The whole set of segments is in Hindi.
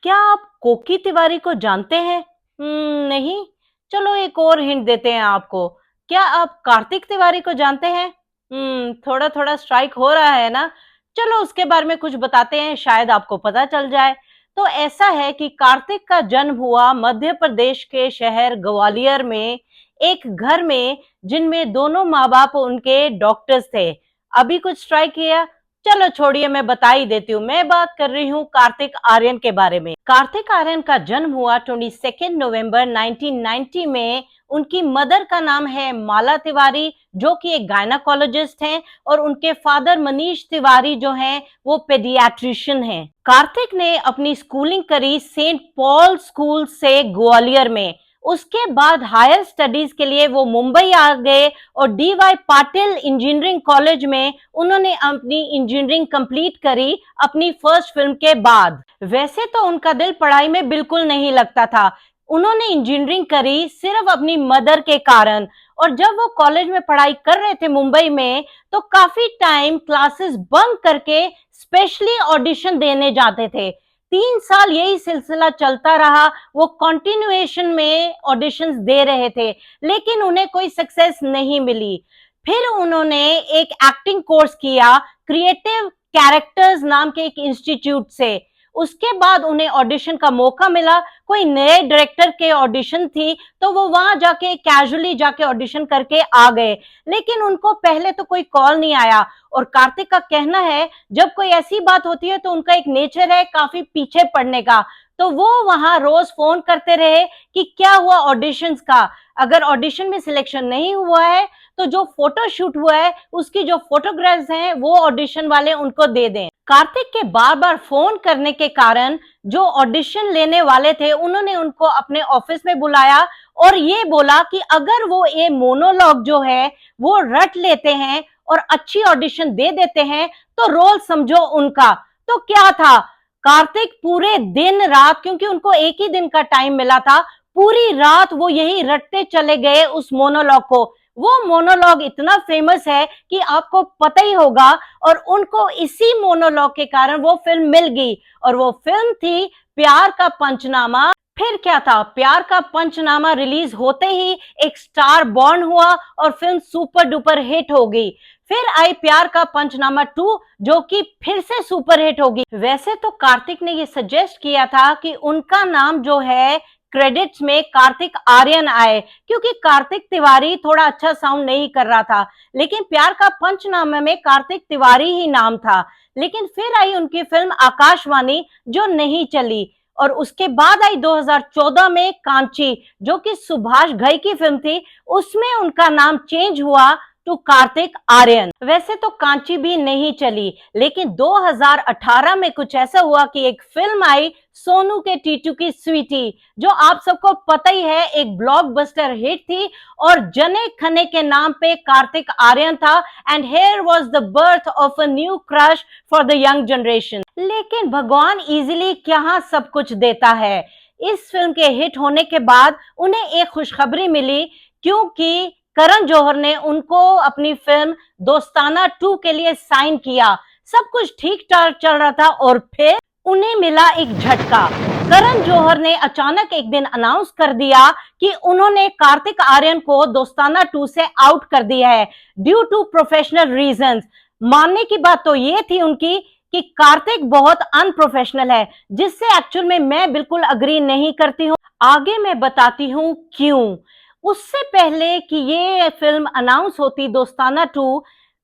क्या आप कोकी तिवारी को जानते हैं? नहीं। चलो एक और हिंट देते हैं आपको। क्या आप कार्तिक तिवारी को जानते हैं? थोड़ा-थोड़ा स्ट्राइक हो रहा है ना? चलो उसके बारे में कुछ बताते हैं, शायद आपको पता चल जाए। तो ऐसा है कि कार्तिक का जन्म हुआ मध्य प्रदेश के शहर ग्वालियर में, एक घर में जिनमें दोनों माँ-बाप उनके डॉक्टर्स थे। अभी कुछ स्ट्राइक किया? चलो छोड़िए, मैं बता ही देती हूँ। मैं बात कर रही हूँ कार्तिक आर्यन के बारे में। कार्तिक आर्यन का जन्म हुआ 22 नवंबर 1990 में। उनकी मदर का नाम है माला तिवारी, जो कि एक गायनाकोलॉजिस्ट हैं, और उनके फादर मनीष तिवारी जो हैं वो पेडियाट्रिशियन हैं। कार्तिक ने अपनी स्कूलिंग करी सेंट पॉल स्कूल से ग्वालियर में। उसके बाद हायर स्टडीज के लिए वो मुंबई आ गए और डी.वाई. पाटिल इंजीनियरिंग कॉलेज में उन्होंने अपनी इंजीनियरिंग कंप्लीट करी अपनी फर्स्ट फिल्म के बाद। वैसे तो उनका दिल पढ़ाई में बिल्कुल नहीं लगता था। उन्होंने इंजीनियरिंग करी सिर्फ अपनी मदर के कारण, और जब वो कॉलेज में पढ़ाई कर रहे थे मुंबई में, तो काफी टाइम क्लासेस बंक करके स्पेशली ऑडिशन देने जाते थे। 3 साल यही सिलसिला चलता रहा। वो कंटिन्यूएशन में ऑडिशंस दे रहे थे, लेकिन उन्हें कोई सक्सेस नहीं मिली। फिर उन्होंने एक एक्टिंग कोर्स किया क्रिएटिव कैरेक्टर्स नाम के एक इंस्टीट्यूट से। उसके बाद उन्हें ऑडिशन का मौका मिला। कोई नए डायरेक्टर के ऑडिशन थी, तो वो वहां जाके कैजुअली जाके ऑडिशन करके आ गए, लेकिन उनको पहले तो कोई कॉल नहीं आया। और कार्तिक का कहना है जब कोई ऐसी बात होती है तो उनका एक नेचर है काफी पीछे पड़ने का। तो वो वहां रोज फोन करते रहे कि क्या हुआ ऑडिशंस का। अगर ऑडिशन में सिलेक्शन नहीं हुआ है तो जो फोटो शूट हुआ है उसकी जो फोटोग्राफ्स हैं वो ऑडिशन वाले उनको दे दें। कार्तिक के बार बार फोन करने के कारण जो ऑडिशन लेने वाले थे उन्होंने उनको अपने ऑफिस में बुलाया और ये बोला कि अगर वो ये मोनोलॉग जो है वो रट लेते हैं और अच्छी ऑडिशन दे देते हैं तो रोल समझो उनका। तो क्या था, कार्तिक पूरे दिन रात, क्योंकि उनको एक ही दिन का टाइम मिला था, पूरी रात वो यही रटते चले गए उस मोनोलॉग को। वो मोनोलॉग इतना फेमस है कि आपको पता ही होगा, और उनको इसी मोनोलॉग के कारण वो फिल्म मिल गई, और वो फिल्म थी प्यार का पंचनामा। फिर क्या था, प्यार का पंचनामा रिलीज होते ही एक स्टार बॉर्न हुआ और फिल्म सुपर डुपर हिट हो गई। फिर आई प्यार का पंचनामा 2, जो कि फिर से सुपर हिट होगी। वैसे तो कार्तिक ने ये सजेस्ट किया था कि उनका नाम जो है क्रेडिट्स में कार्तिक आर्यन आए, क्योंकि कार्तिक तिवारी थोड़ा अच्छा साउंड नहीं कर रहा था, लेकिन प्यार का पंचनामा में कार्तिक तिवारी ही नाम था। लेकिन फिर आई उनकी फिल्म आकाशवाणी, जो नहीं चली, और उसके बाद आई 2014 में कांची, जो कि सुभाष घई की फिल्म थी। उसमें उनका नाम चेंज हुआ टू कार्तिक आर्यन। वैसे तो कांची भी नहीं चली, लेकिन 2018 में कुछ ऐसा हुआ कि एक फिल्म आई सोनू के टीटू की स्वीटी, जो आप सबको पता ही है एक ब्लॉकबस्टर हिट थी, और जने खने के नाम पे कार्तिक आर्यन था। And here was the birth of a new crush for the young generation. लेकिन भगवान इजीली क्या सब कुछ देता है। इस फिल्म के हिट होने के बाद उन्हें एक खुशखबरी मिली, क्योंकि करण जौहर ने उनको अपनी फिल्म दोस्ताना 2 के लिए साइन किया। सब कुछ ठीक ठाक चल रहा था और फिर उन्हें मिला एक झटका। करण जौहर ने अचानक एक दिन अनाउंस कर दिया कि उन्होंने कार्तिक आर्यन को दोस्ताना 2 से आउट कर दिया है ड्यू टू प्रोफेशनल रीजंस। मानने की बात तो ये थी उनकी कि कार्तिक बहुत अनप्रोफेशनल है, जिससे एक्चुअल में मैं बिल्कुल अग्री नहीं करती हूँ। आगे मैं बताती हूँ क्यों। उससे पहले कि ये फिल्म अनाउंस होती दोस्ताना 2,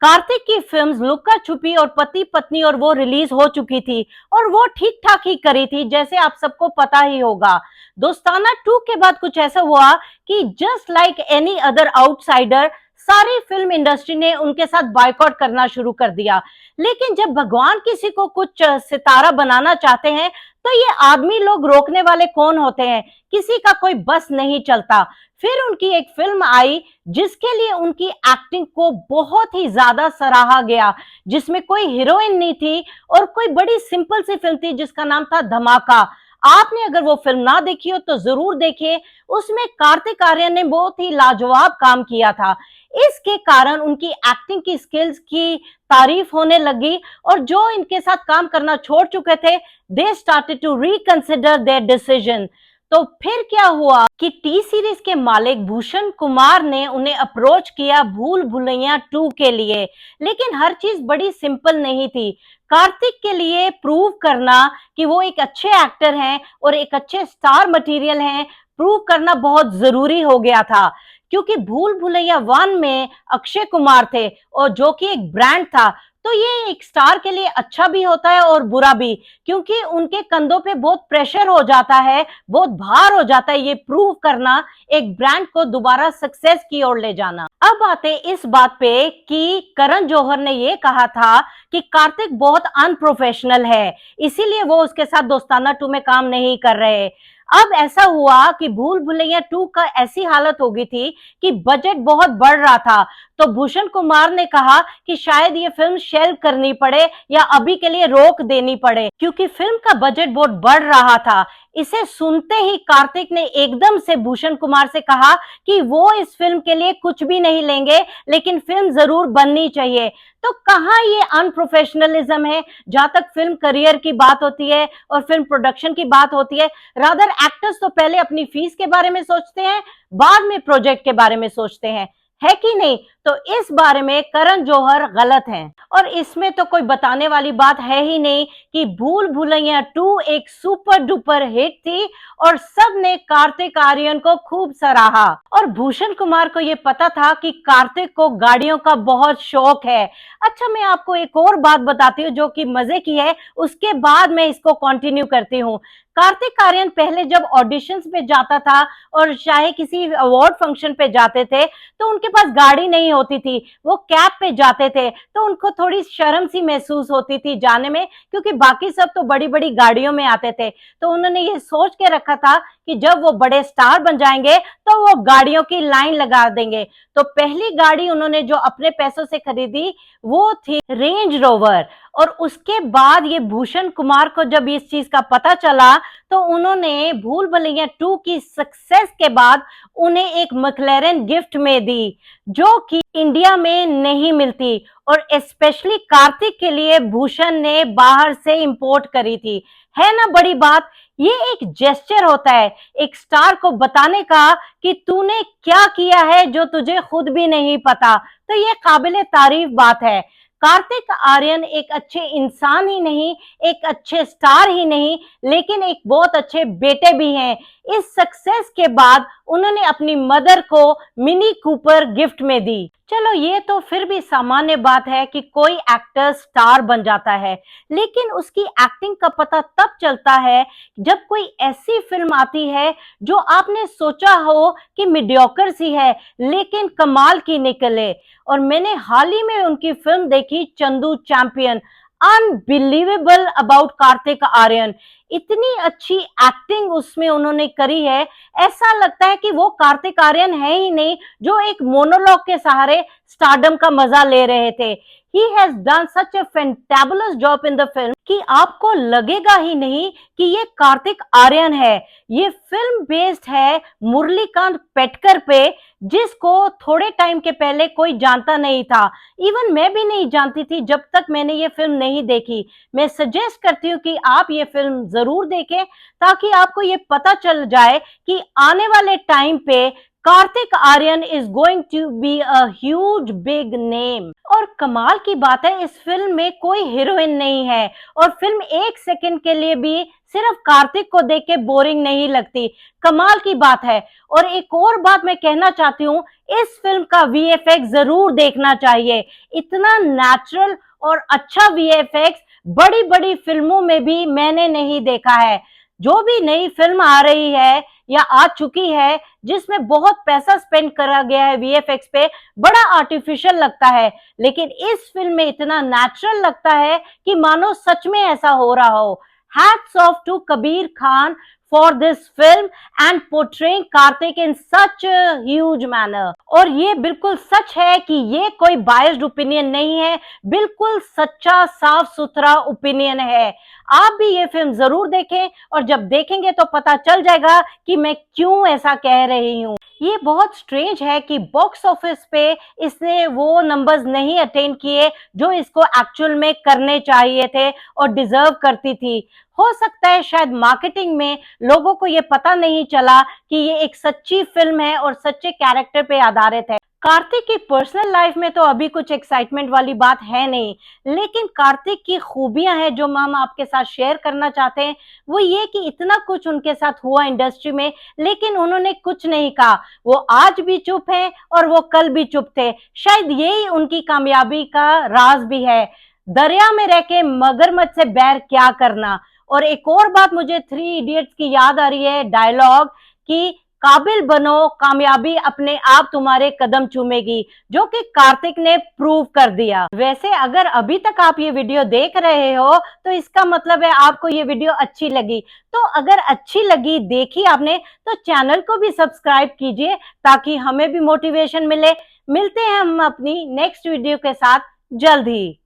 कार्तिक की फिल्म्स लुक्का छुपी और पति पत्नी और वो रिलीज हो चुकी थी, और वो ठीक ठाक ही करी थी, जैसे आप सबको पता ही होगा। दोस्ताना 2 के बाद कुछ ऐसा हुआ कि just like any other outsider, सारी फिल्म इंडस्ट्री ने उनके साथ बायकॉट करना शुरू कर दिया। लेकिन जब भगवान किसी को कुछ सितारा बनाना चाहते हैं तो ये आदमी लोग रोकने वाले कौन होते हैं, किसी का कोई बस नहीं चलता। फिर उनकी एक फिल्म आई जिसके लिए उनकी एक्टिंग को बहुत ही ज्यादा सराहा गया, जिसमें कोई हीरोइन नहीं थी और कोई बड़ी सिंपल सी फिल्म थी जिसका नाम था धमाका। आपने अगर वो फिल्म ना देखी हो तो जरूर देखिए। उसमें कार्तिक आर्यन ने बहुत ही लाजवाब काम किया था। इसके कारण उनकी एक्टिंग की स्किल्स की तारीफ होने लगी और जो इनके साथ काम करना छोड़ चुके थे, they started to reconsider their decision. तो फिर क्या हुआ कि टी सीरीज के मालिक भूषण कुमार ने उन्हें अप्रोच किया भूल भुलैया 2 के लिए, लेकिन हर चीज बड़ी सिंपल नहीं थी। कार्तिक के लिए प्रूव करना कि वो एक अच्छे एक्टर हैं और एक अच्छे स्टार मटेरियल हैं, प्रूव करना बहुत जरूरी हो गया था, क्योंकि भूल भुलैया 1 में अक्षय कुमार थे और जो कि एक ब्रांड था। तो ये एक स्टार के लिए अच्छा भी होता है और बुरा भी, क्योंकि उनके कंधों पे बहुत प्रेशर हो जाता है, बहुत भार हो जाता है ये प्रूव करना, एक ब्रांड को दोबारा सक्सेस की ओर ले जाना। अब आते इस बात पे कि करण जौहर ने ये कहा था कि कार्तिक बहुत अनप्रोफेशनल है, इसीलिए वो उसके साथ दोस्ताना 2 में काम नहीं कर रहे। अब ऐसा हुआ कि भूल भुलैया 2 का ऐसी हालत हो गई थी कि बजट बहुत बढ़ रहा था, तो भूषण कुमार ने कहा कि शायद ये फिल्म शेल्व करनी पड़े या अभी के लिए रोक देनी पड़े, क्योंकि फिल्म का बजट बहुत बढ़ रहा था। इसे सुनते ही कार्तिक ने एकदम से भूषण कुमार से कहा कि वो इस फिल्म के लिए कुछ भी नहीं लेंगे, लेकिन फिल्म जरूर बननी चाहिए। तो कहाँ ये अनप्रोफेशनलिज्म है? जहां तक फिल्म करियर की बात होती है और फिल्म प्रोडक्शन की बात होती है, रादर एक्टर्स तो पहले अपनी फीस के बारे में सोचते हैं, बाद में प्रोजेक्ट के बारे में सोचते हैं, है कि नहीं? तो इस बारे में करण जौहर गलत हैं और इसमें तो कोई बताने वाली बात है ही नहीं कि भूल भुलैया 2 एक सुपर डुपर हिट थी और सब ने कार्तिक आर्यन को खूब सराहा। और भूषण कुमार को ये पता था कि कार्तिक को गाड़ियों का बहुत शौक है। अच्छा, मैं आपको एक और बात बताती हूँ जो कि मजे की है, उसके बाद मैं इसको कंटिन्यू करती हूँ। कार्तिक आर्यन पहले जब ऑडिशंस पे जाता था और चाहे किसी अवार्ड फंक्शन पे जाते थे, तो उनके पास गाड़ी नहीं होती थी, वो कैब पे जाते थे, तो उनको थोड़ी शर्म सी महसूस होती थी जाने में, क्योंकि बाकी सब तो बड़ी बड़ी गाड़ियों में आते थे। तो उन्होंने ये सोच के रखा था कि जब वो बड़े स्टार बन जाएंगे तो वो गाड़ियों की लाइन लगा देंगे। तो पहली गाड़ी उन्होंने जो अपने पैसों से खरीदी वो थी रेंज रोवर। और उसके बाद ये भूषण कुमार को जब इस चीज का पता चला, तो उन्होंने भूल भुलैया 2 की सक्सेस के बाद उन्हें एक मैक्लेरन गिफ्ट में दी, जो कि इंडिया में नहीं मिलती और स्पेशली कार्तिक के लिए भूषण ने बाहर से इंपोर्ट करी थी। है ना बड़ी बात? ये एक जेस्चर होता है एक स्टार को बताने का कि तूने क्या किया है जो तुझे खुद भी नहीं पता। तो ये काबिले तारीफ बात है। कार्तिक आर्यन एक अच्छे इंसान ही नहीं, एक अच्छे स्टार ही नहीं, लेकिन एक बहुत अच्छे बेटे भी हैं। इस सक्सेस के बाद उन्होंने अपनी मदर को मिनी कूपर गिफ्ट में दी। चलो, ये तो फिर भी सामान्य बात है कि कोई एक्टर स्टार बन जाता है, लेकिन उसकी एक्टिंग का पता तब चलता है जब कोई ऐसी फिल्म आती है जो आपने सोचा हो कि मीडियोकर सी है, लेकिन कमाल की निकले। और मैंने हाल ही में उनकी फिल्म देखी Chandu champion. Unbelievable about Kartik Aaryan. इतनी अच्छी एक्टिंग उसमें उन्होंने करी है, ऐसा लगता है कि वो कार्तिक आर्यन है ही नहीं जो एक मोनोलॉग के सहारे स्टारडम का मजा ले रहे थे। He has done such a fantabulous job in the film कि आपको लगेगा ही नहीं कि ये कार्तिक आर्यन है। ये फिल्म बेस्ड है मुरलीकांत पेटकर पे, जिसको थोड़े टाइम के पहले कोई जानता नहीं था। इवन मैं भी नहीं जानती थी जब तक मैंने ये फिल्म नहीं देखी। मैं सजेस्ट करती हूँ कि आप ये फिल्म जरूर देखें, ताकि आपको ये पता चल जाए कि आने वाले टाइम पे Kartik Aaryan is going to be a huge big name. और कमाल की बात है, इस फिल्म में कोई हीरोइन नहीं है और फिल्म एक सेकंड के लिए भी सिर्फ कार्तिक को देख के बोरिंग नहीं लगती। कमाल की बात है। और एक और बात मैं कहना चाहती हूँ, इस फिल्म का वीएफएक्स जरूर देखना चाहिए। इतना नेचुरल और अच्छा वीएफएक्स बड़ी बड़ी फिल्मों में भी मैंने नहीं देखा है। जो भी नई फिल्म आ रही है या आ चुकी है जिसमें बहुत पैसा स्पेंड करा गया है वीएफएक्स पे, बड़ा आर्टिफिशियल लगता है, लेकिन इस फिल्म में इतना नेचुरल लगता है कि मानो सच में ऐसा हो रहा हो। Hats off to Kabir Khan for this film and portraying Karthik in such a huge manner. और ये बिल्कुल सच है कि ये कोई बायस्ड ओपिनियन नहीं है, बिल्कुल सच्चा साफ सुथरा ओपिनियन है। आप भी ये फिल्म जरूर देखें और जब देखेंगे तो पता चल जाएगा कि मैं क्यों ऐसा कह रही हूँ। ये बहुत स्ट्रेंज है कि बॉक्स ऑफिस पे इसने वो नंबर्स नहीं अटेन किए जो इसको एक्चुअल में करने चाहिए थे और डिजर्व करती थी। हो सकता है शायद मार्केटिंग में लोगों को ये पता नहीं चला कि ये एक सच्ची फिल्म है और सच्चे कैरेक्टर पे आधारित है। कार्तिक की पर्सनल लाइफ में तो अभी कुछ एक्साइटमेंट वाली बात है नहीं, लेकिन कार्तिक की खूबियां हैं जो हम आपके साथ शेयर करना चाहते हैं। वो ये कि इतना कुछ उनके साथ हुआ इंडस्ट्री में, लेकिन उन्होंने कुछ नहीं कहा। वो आज भी चुप हैं और वो कल भी चुप थे। शायद यही उनकी कामयाबी का राज भी है। दरिया में रह के मगरमच्छ से बैर क्या करना। और एक और बात मुझे थ्री इडियट्स की याद आ रही है, डायलॉग कि काबिल बनो, कामयाबी अपने आप तुम्हारे कदम चूमेगी, जो कि कार्तिक ने प्रूव कर दिया। वैसे अगर अभी तक आप ये वीडियो देख रहे हो तो इसका मतलब है आपको ये वीडियो अच्छी लगी। तो अगर अच्छी लगी, देखी आपने, तो चैनल को भी सब्सक्राइब कीजिए ताकि हमें भी मोटिवेशन मिले। मिलते हैं हम अपनी नेक्स्ट वीडियो के साथ जल्द ही।